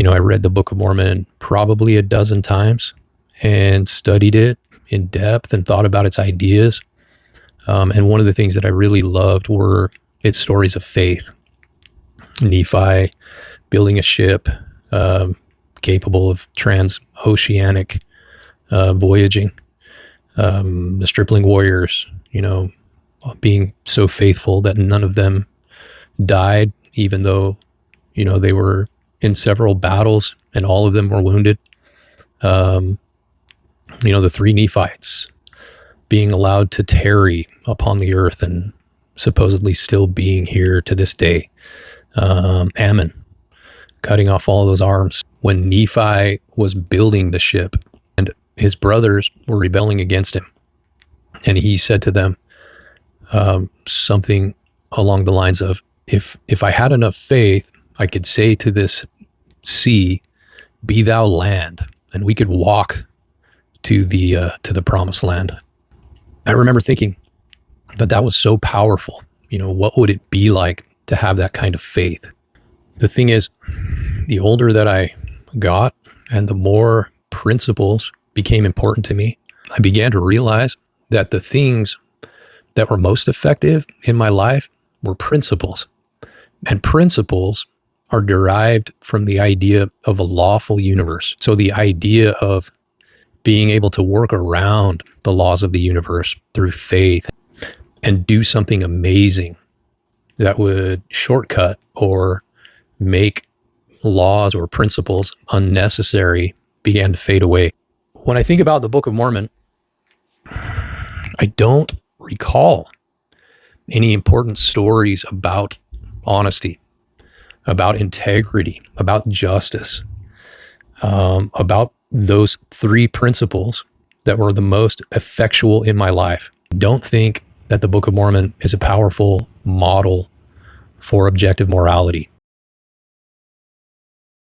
I read the Book of Mormon probably a dozen times and studied it in depth and thought about its ideas. And one of the things that I really loved were its stories of faith. Nephi building a ship capable of transoceanic voyaging, the stripling warriors, being so faithful that none of them died, even though, they were in several battles and all of them were wounded. The three Nephites being allowed to tarry upon the earth and supposedly still being here to this day. Ammon cutting off all those arms when Nephi was building the ship and his brothers were rebelling against him. And he said to them something along the lines of, if I had enough faith, I could say to this sea, be thou land, and we could walk to the promised land. I remember thinking that was so powerful. What would it be like to have that kind of faith? The thing is, the older that I got and the more principles became important to me, I began to realize that the things that were most effective in my life were principles. And principles are derived from the idea of a lawful universe. So the idea of being able to work around the laws of the universe through faith and do something amazing that would shortcut or make laws or principles unnecessary began to fade away. When I think about the Book of Mormon, I don't recall any important stories about honesty, about integrity, about justice, about those three principles that were the most effectual in my life. I don't think that the Book of Mormon is a powerful model for objective morality.